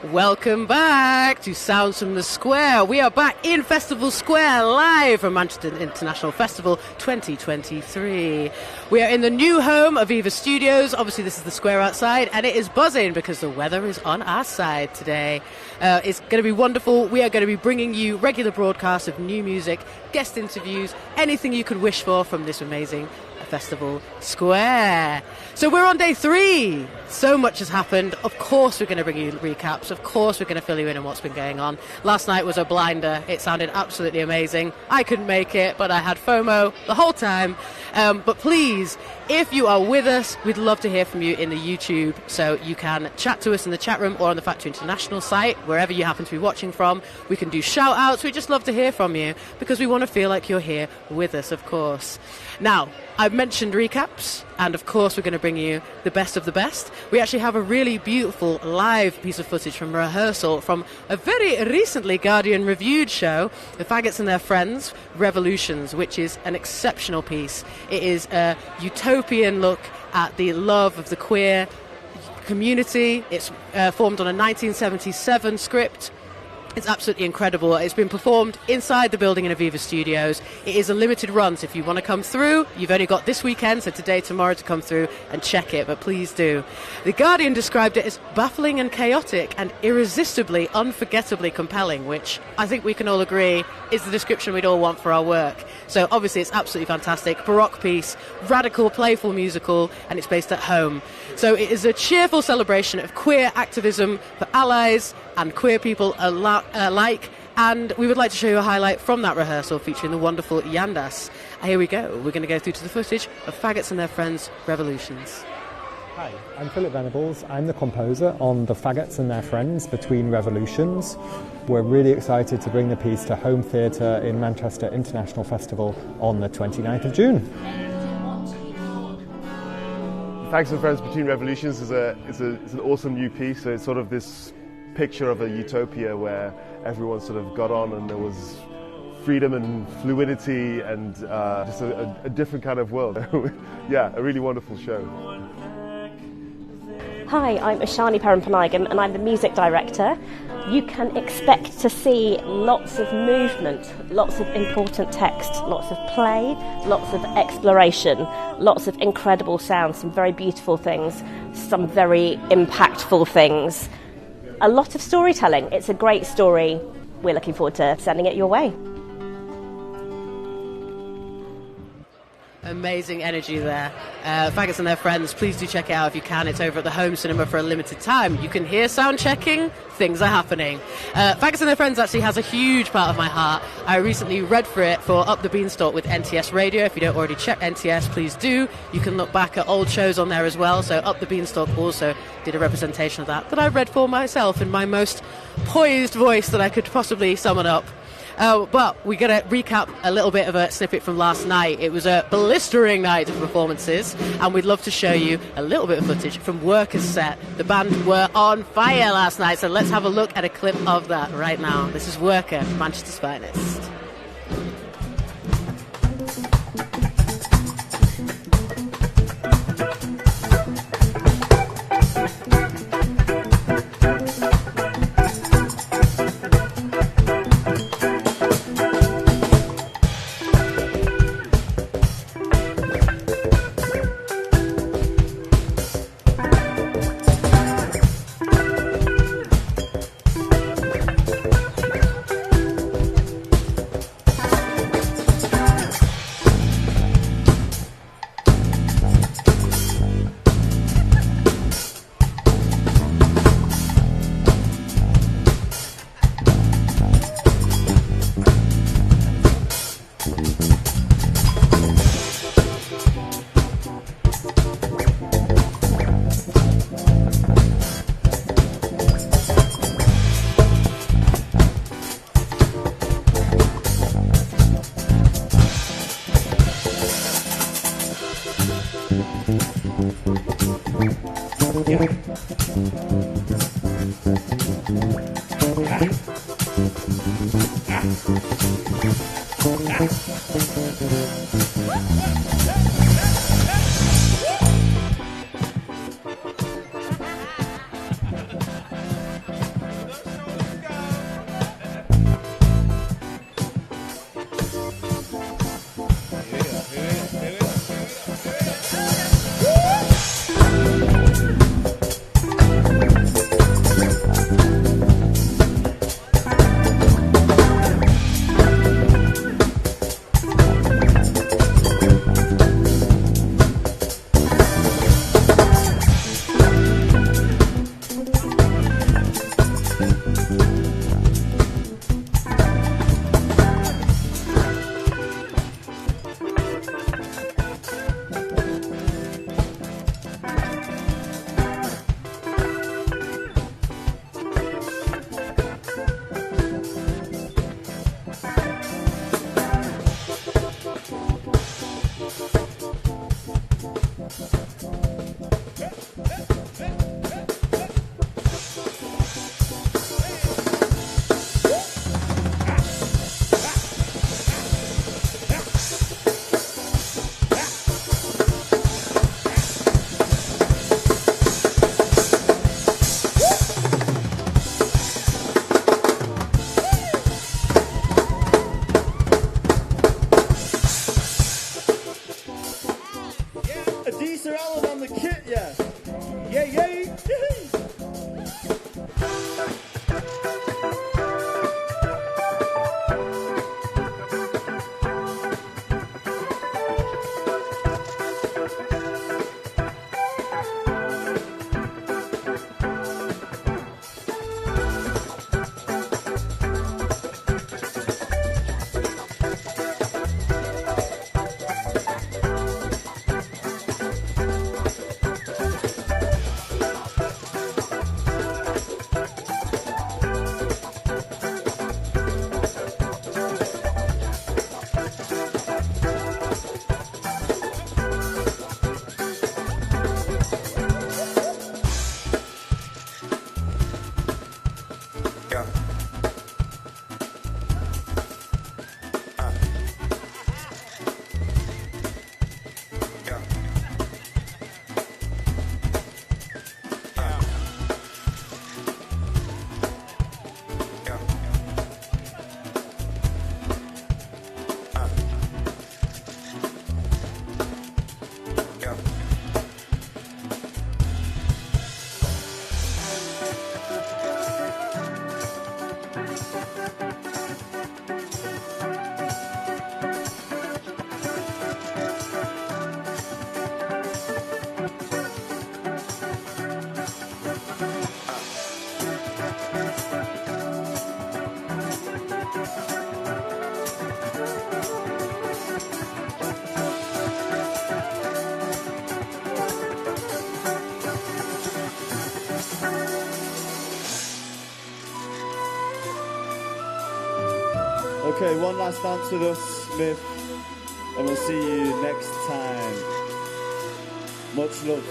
Welcome back to Sounds from the Square. We are back in Festival Square live from Manchester International Festival 2023. We are in the new home of Viva Studios. Obviously, this is the square outside, and it is buzzing because the weather is on our side today. It's going to be wonderful. We are going to be bringing you regular broadcasts of new music, guest interviews, anything you could wish for from this amazing Festival Square. So we're on day 3. So much has happened. Of course we're going to bring you recaps. Of course we're going to fill you in on what's been going on. Last night was a blinder. It sounded absolutely amazing. I couldn't make it, but I had FOMO the whole time. But please, if you are with us, we'd love to hear from you in the YouTube. So you can chat to us in the chat room or on the Factory International site, wherever you happen to be watching from. We can do shout outs. We just love to hear from you because we want to feel like you're here with us, of course. Now, I've mentioned recaps, and of course we're going to bring you the best of the best. We actually have a really beautiful live piece of footage from rehearsal from a very recently Guardian reviewed show, The Faggots and Their Friends, Revolutions, which is an exceptional piece. It is a utopian look at the love of the queer community. It's formed on a 1977 script. It's absolutely incredible. It's been performed inside the building in Aviva Studios. It is a limited run, so if you want to come through, you've only got this weekend, so today, tomorrow, to come through and check it, but please do. The Guardian described it as baffling and chaotic and irresistibly, unforgettably compelling, which I think we can all agree is the description we'd all want for our work. So obviously it's absolutely fantastic. Baroque piece, radical, playful musical, and it's based at home. So it is a cheerful celebration of queer activism for allies and queer people alike, and we would like to show you a highlight from that rehearsal featuring the wonderful Yandas. Here we go. We're going to go through to the footage of Faggots and Their Friends, Revolutions. Hi, I'm Philip Venables. I'm the composer on The Faggots and Their Friends, Between Revolutions. We're really excited to bring the piece to Home Theatre in Manchester International Festival on the 29th of June. Faggots and Friends Between Revolutions is an awesome new piece. So it's sort of this picture of a utopia where everyone sort of got on and there was freedom and fluidity and just a different kind of world. Yeah, a really wonderful show. Hi, I'm Ashani Parampanaigam and I'm the music director. You can expect to see lots of movement, lots of important text, lots of play, lots of exploration, lots of incredible sounds, some very beautiful things, some very impactful things. A lot of storytelling. It's a great story. We're looking forward to sending it your way. Amazing energy there. Faggots and Their Friends, please do check it out if you can. It's over at the Home Cinema for a limited time. You can hear sound checking. Things are happening. Faggots and Their Friends actually has a huge part of my heart. I recently read for it for Up the Beanstalk with NTS Radio. If you don't already check NTS, please do. You can look back at old shows on there as well. So Up the Beanstalk also did a representation of that I read for myself in my most poised voice that I could possibly summon up. But we're going to recap a little bit of a snippet from last night. It was a blistering night of performances, and we'd love to show you a little bit of footage from Werkha's set. The band were on fire last night, so let's have a look at a clip of that right now. This is Werkha, Manchester's finest. Okay, one last dance with us, MIF, and we'll see you next time. Much love.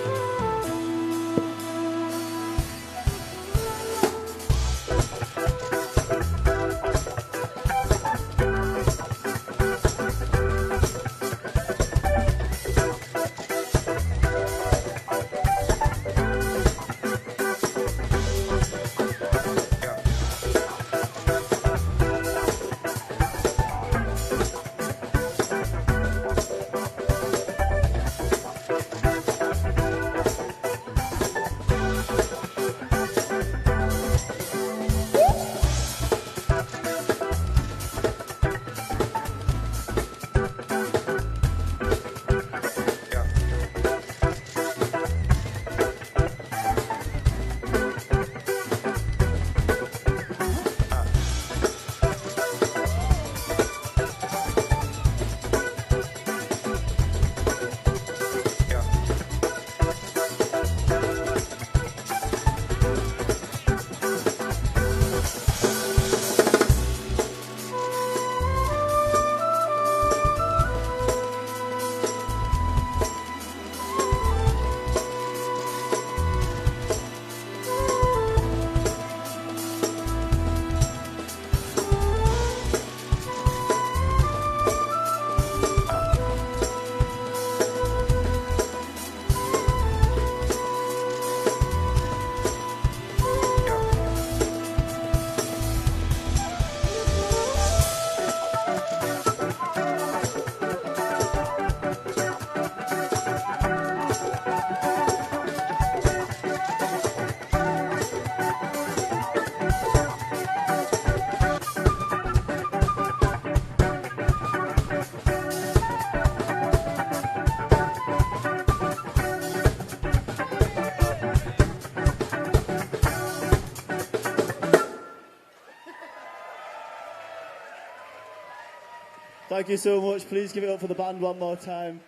Thank you so much. Please give it up for the band one more time.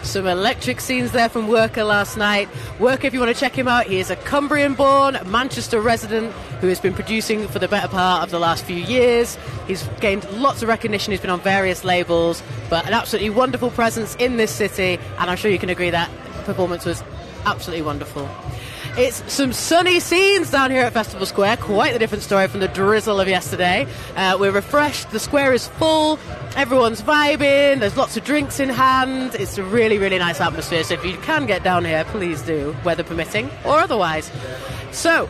Some electric scenes there from Werkha last night. Werkha, if you want to check him out, he is a Cumbrian-born Manchester resident who has been producing for the better part of the last few years. He's gained lots of recognition. He's been on various labels, but an absolutely wonderful presence in this city, and I'm sure you can agree that performance was absolutely wonderful. It's some sunny scenes down here at Festival Square. Quite a different story from the drizzle of yesterday. We're refreshed. The square is full. Everyone's vibing. There's lots of drinks in hand. It's a really, really nice atmosphere. So if you can get down here, please do, weather permitting or otherwise. So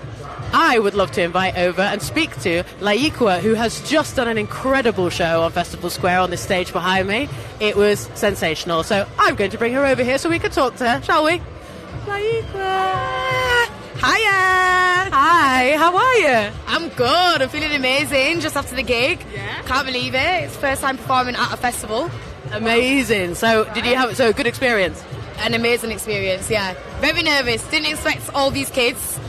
I would love to invite over and speak to Laeeqa, who has just done an incredible show on Festival Square on this stage behind me. It was sensational. So I'm going to bring her over here so we can talk to her, shall we? Laeeqa. Hiya! Hi, how are you? I'm good, I'm feeling amazing just after the gig. Yeah? Can't believe it, it's first time performing at a festival. Amazing. So did you have a good experience? An amazing experience, yeah. Very nervous, didn't expect all these kids.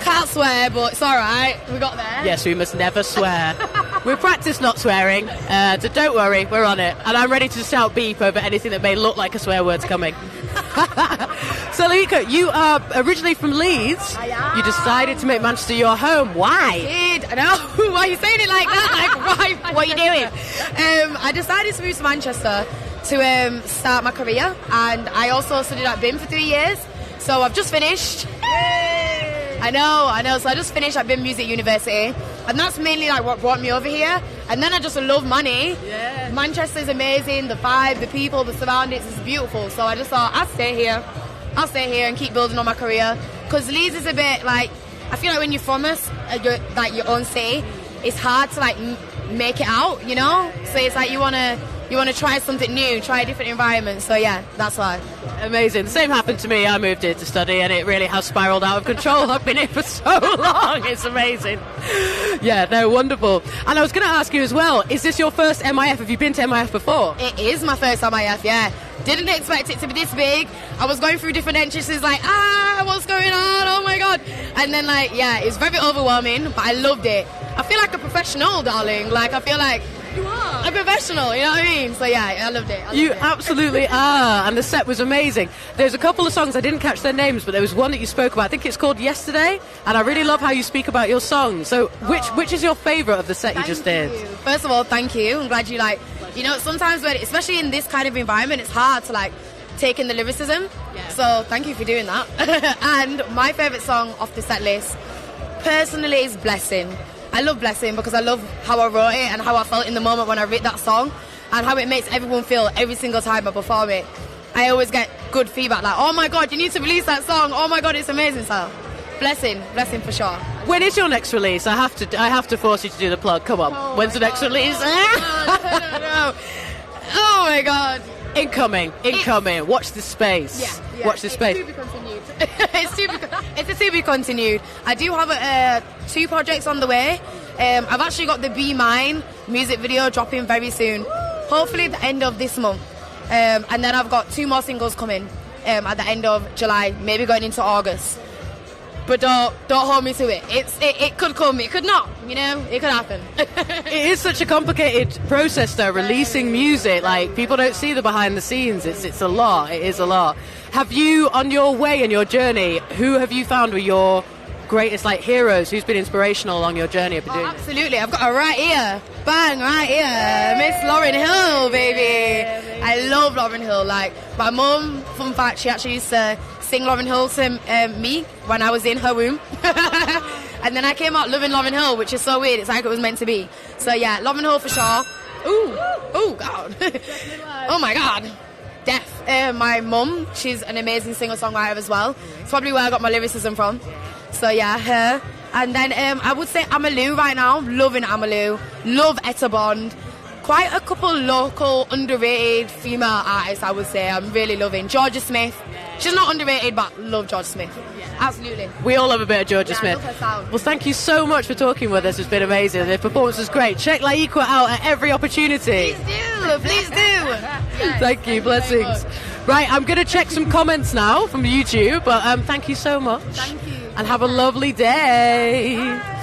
Can't swear, but it's alright, we got there. Yes, we must never swear. We've practiced not swearing, so don't worry, we're on it. And I'm ready to shout beep over anything that may look like a swear word's coming. So Laeeqa, you are originally from Leeds. I am. You decided to make Manchester your home. Why? I know, why are you saying it like that? Like, why? What are you doing? I decided to move to Manchester to start my career, and I also studied at BIM for 3 years, so I've just finished. I know. So I just finished at BIM Music University, and that's mainly like what brought me over here. And then I just love money. Yeah. Manchester's amazing, the vibe, the people, the surroundings is beautiful. So I just thought I'll stay here and keep building on my career. Because Leeds is a bit like, I feel like when you're from your own city, it's hard to like make it out, you know. So it's like you wanna try something new, try a different environment. So yeah, that's why. Amazing. The same happened to me. I moved here to study and it really has spiralled out of control. I've been here for so long. It's amazing. Yeah, no, wonderful. And I was going to ask you as well, is this your first MIF? Have you been to MIF before? It is my first MIF, yeah. Didn't expect it to be this big. I was going through different entrances like, what's going on? Oh my God. And then like, yeah, it's very overwhelming, but I loved it. I feel like a professional, darling. Like, I feel like You are. I'm professional, you know what I mean? So yeah, I loved it. You absolutely are, and the set was amazing. There's a couple of songs, I didn't catch their names, but there was one that you spoke about. I think it's called Yesterday, and I really love how you speak about your songs. So which is your favourite of the set you just did? First of all, thank you. I'm glad you sometimes when, especially in this kind of environment, it's hard to take in the lyricism. Yeah. So thank you for doing that. And my favourite song off the set list, personally, is Blessing. I love Blessing because I love how I wrote it and how I felt in the moment when I wrote that song and how it makes everyone feel every single time I perform it. I always get good feedback like, oh my God, you need to release that song. Oh my God, it's amazing. So Blessing for sure. When is your next release? I have to force you to do the plug. Come on. When's the next release? No. Oh my God. Incoming. Watch this space. Yeah. Watch this space. To be continued. It's to be continued. I do have 2 projects on the way. I've actually got the Be Mine music video dropping very soon. Hopefully at the end of this month. And then I've got 2 more singles coming at the end of July, maybe going into August. But don't hold me to it. It could come, it could not. It could happen. It is such a complicated process, though, releasing music. Like, people don't see the behind the scenes. It's a lot. It is a lot. Have you, on your way and your journey, who have you found were your greatest heroes? Who's been inspirational along your journey of doing absolutely. I've got her right here. Bang, right here. Miss Lauryn Hill, baby. I love Lauryn Hill. My mum, fun fact, she actually used to sing Lauryn Hill to me when I was in her womb. And then I came out loving Lauryn Hill, which is so weird. It's like it was meant to be. So yeah, Lauryn Hill for sure. Ooh, God. Oh my God. Deaf. My mum, she's an amazing singer-songwriter as well. It's probably where I got my lyricism from. So yeah, her. And then I would say Amalou right now. Loving Amalou. Love Etta Bond. Quite a couple local underrated female artists, I would say. I'm really loving Georgia Smith. She's not underrated, but love Georgia Smith. Yeah. Absolutely. We all love a bit of Georgia Smith. I love her sound. Well, thank you so much for talking with us. It's been amazing. The performance was great. Check Laeeqa out at every opportunity. Please do. Yes, thank you. Blessings. Right, I'm going to check some comments now from YouTube, but thank you so much. Thank you. And have a lovely day. Bye.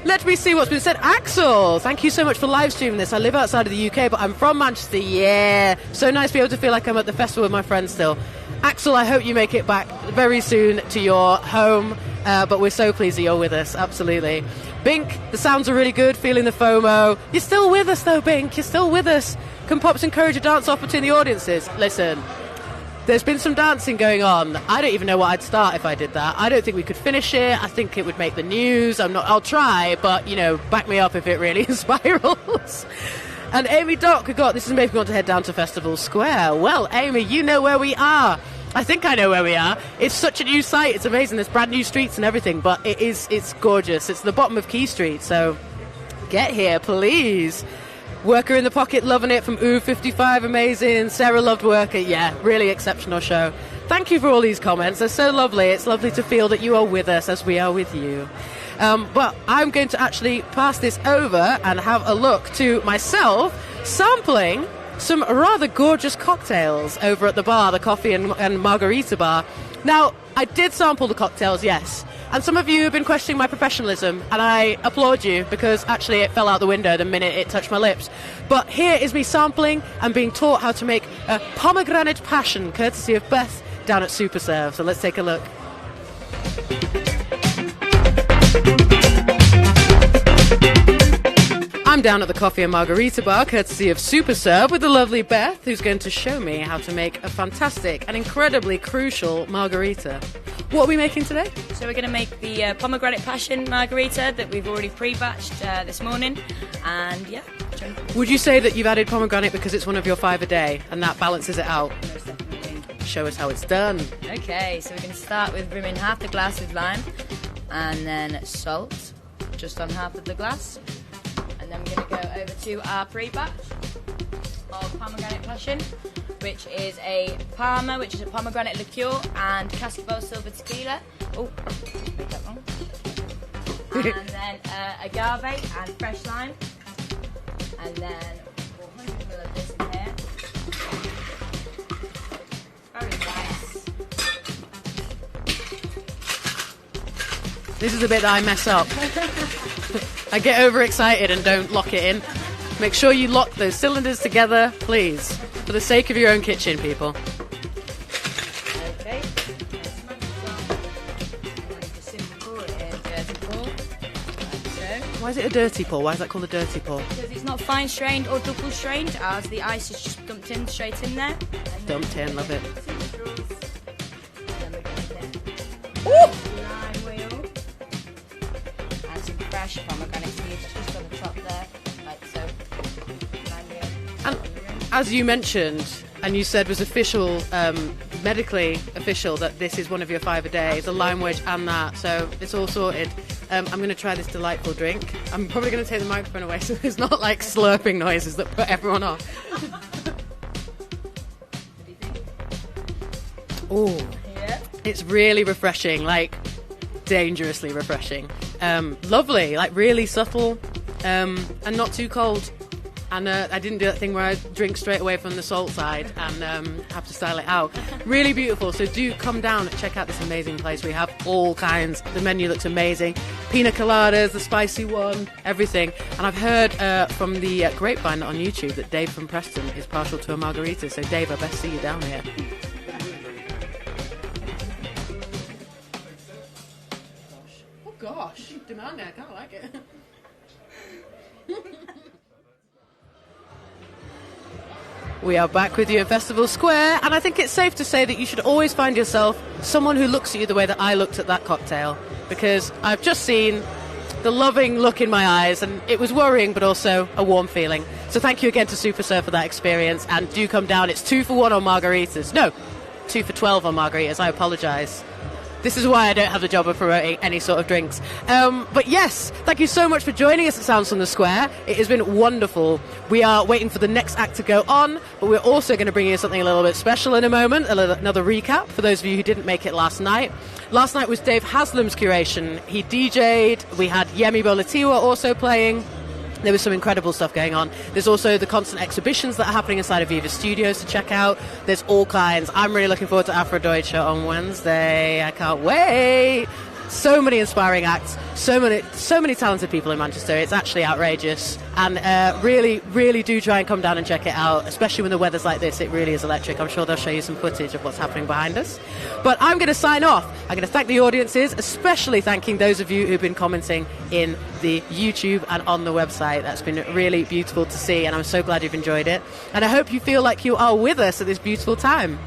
Let me see what's been said. Axel, thank you so much for live streaming this. I live outside of the UK, but I'm from Manchester. Yeah. So nice to be able to feel like I'm at the festival with my friends still. Axel, I hope you make it back very soon to your home, but we're so pleased that you're with us. Absolutely. Bink, the sounds are really good, feeling the FOMO. You're still with us though, Bink. You're still with us. Can Pops encourage a dance-off between the audiences? Listen. There's been some dancing going on. I don't even know what I'd start if I did that. I don't think we could finish it. I think it would make the news. I'll try, but, back me up if it really spirals. And Amy Doc, this is making me want to head down to Festival Square. Well, Amy, you know where we are. I think I know where we are. It's such a new site. It's amazing. There's brand new streets and everything, but it's gorgeous. It's the bottom of Key Street, so get here, please. Werkha in the Pocket, loving it, from MIF23, amazing. Sarah loved Werkha. Yeah, really exceptional show. Thank you for all these comments. They're so lovely. It's lovely to feel that you are with us as we are with you. But I'm going to actually pass this over and have a look to myself sampling some rather gorgeous cocktails over at the bar, the coffee and margarita bar. Now, I did sample the cocktails, yes. And some of you have been questioning my professionalism, and I applaud you because actually it fell out the window the minute it touched my lips. But here is me sampling and being taught how to make a pomegranate passion, courtesy of Beth down at Super Serve. So let's take a look. I'm down at the coffee and margarita bar, courtesy of Super Serve, with the lovely Beth, who's going to show me how to make a fantastic and incredibly crucial margarita. What are we making today? So we're going to make the pomegranate passion margarita that we've already pre-batched this morning, and yeah. Would you say that you've added pomegranate because it's one of your 5 a day, and that balances it out? Most definitely. Show us how it's done. Okay, so we're going to start with rimming half the glass with lime, and then salt, just on half of the glass. And then we're going to go over to our pre-batch of pomegranate passion, which is a Parma, which is a pomegranate liqueur, and Cascabel silver tequila. Oh, made that wrong. And then agave and fresh lime. And then 400 ml of this in here. Very nice. This is the bit that I mess up. I get overexcited and don't lock it in. Make sure you lock those cylinders together, please, for the sake of your own kitchen, people. Okay. Simply pour it in dirty pour, like so. Why is it a dirty pour? Why is that called a dirty pour? Because it's not fine strained or double strained, as the ice is just dumped in straight in there. Dumped in, love it. Lime wheel. And some fresh pomegranate seeds just on the top there, like so. Lime wheel. And as you mentioned, and you said was official, medically official, that this is one of your 5 a day, the lime wedge and that, so it's all sorted. I'm going to try this delightful drink. I'm probably going to take the microphone away so there's not like slurping noises that put everyone off. Oh, Yeah. it's really refreshing, like dangerously refreshing. Lovely, like really subtle, and not too cold. And I didn't do that thing where I drink straight away from the salt side and have to style it out. Really beautiful. So do come down and check out this amazing place. We have all kinds. The menu looks amazing. Pina coladas, the spicy one, everything. And I've heard from the grapevine on YouTube that Dave from Preston is partial to a margarita. So Dave, I best see you down here. Oh gosh, demanding. I kind of like it. We are back with you in Festival Square, and I think it's safe to say that you should always find yourself someone who looks at you the way that I looked at that cocktail, because I've just seen the loving look in my eyes, and it was worrying but also a warm feeling. So thank you again to Super Surf for that experience, and do come down. It's 2 for 1 on margaritas. No, 2 for 12 on margaritas. I apologise. This is why I don't have the job of promoting any sort of drinks. But yes, thank you so much for joining us at Sounds from the Square. It has been wonderful. We are waiting for the next act to go on, but we're also going to bring you something a little bit special in a moment, another recap for those of you who didn't make it last night. Last night was Dave Haslam's curation. He DJ'd. We had Yemi Bolatiwa also playing. There was some incredible stuff going on. There's also the constant exhibitions that are happening inside of Viva Studios to check out. There's all kinds. I'm really looking forward to Afrodeutsche on Wednesday. I can't wait. So many inspiring acts, so many talented people in Manchester. It's actually outrageous. And really, really do try and come down and check it out, especially when the weather's like this. It really is electric. I'm sure they'll show you some footage of what's happening behind us. But I'm going to sign off. I'm going to thank the audiences, especially thanking those of you who've been commenting in the YouTube and on the website. That's been really beautiful to see, and I'm so glad you've enjoyed it. And I hope you feel like you are with us at this beautiful time.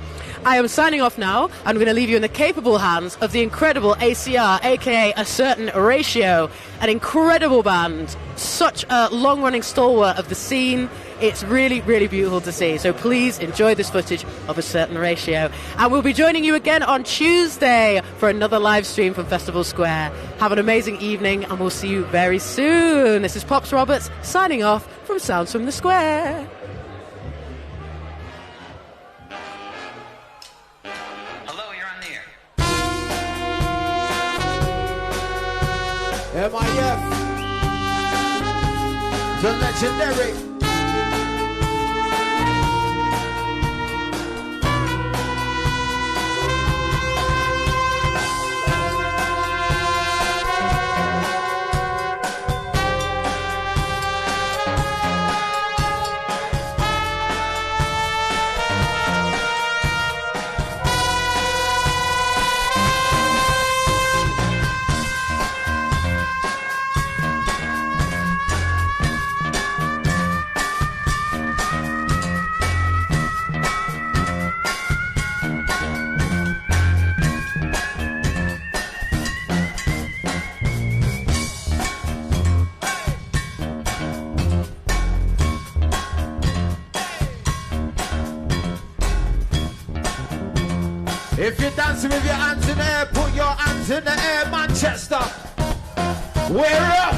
I am signing off now. I'm going to leave you in the capable hands of the incredible ACR, aka A Certain Ratio, an incredible band, such a long-running stalwart of the scene. It's really, really beautiful to see. So please enjoy this footage of A Certain Ratio. And we'll be joining you again on Tuesday for another live stream from Festival Square. Have an amazing evening, and we'll see you very soon. This is Pops Roberts signing off from Sounds from the Square. MIF, the legendary. If you're dancing with your hands in the air, put your hands in the air, Manchester. We're up.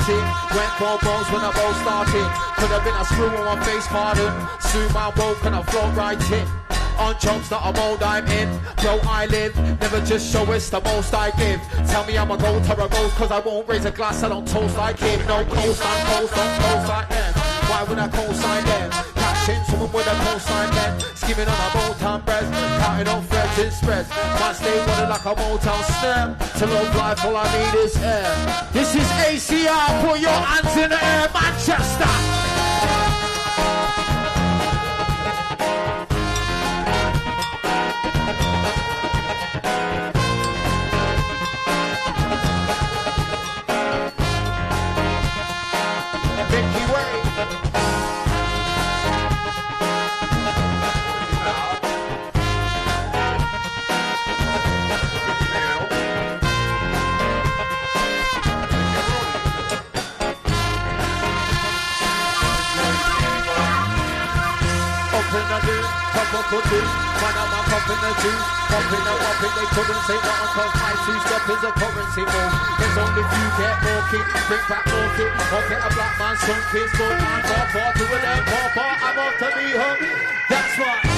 started. Went for balls when I both started. Could have been a screw on my face, pardon. Soon my woke and I float right in. On jobs that I'm old, I'm in. Bro, I live. Never just show us the most I give. Tell me I'm a gold terror ghost, cause I won't raise a glass, I don't toast like him. No coastline, coast on coast like them. Why would I co-sign them? Catching someone with a coastline then. Skimming on a Motown breast. Counting on threads and spreads. Might stay running like a Motown stem. To love life, all I need is air. This is ACR, put your hands in the air, Manchester. Could do. Man, I'm a pop in the juice, popping and whopping, they couldn't say nothing cause my two-step is a currency move. There's only few get walking, bring back walking, I'll get a black man, some kids, but I'm far to with them, far, I'm off to be home. That's right.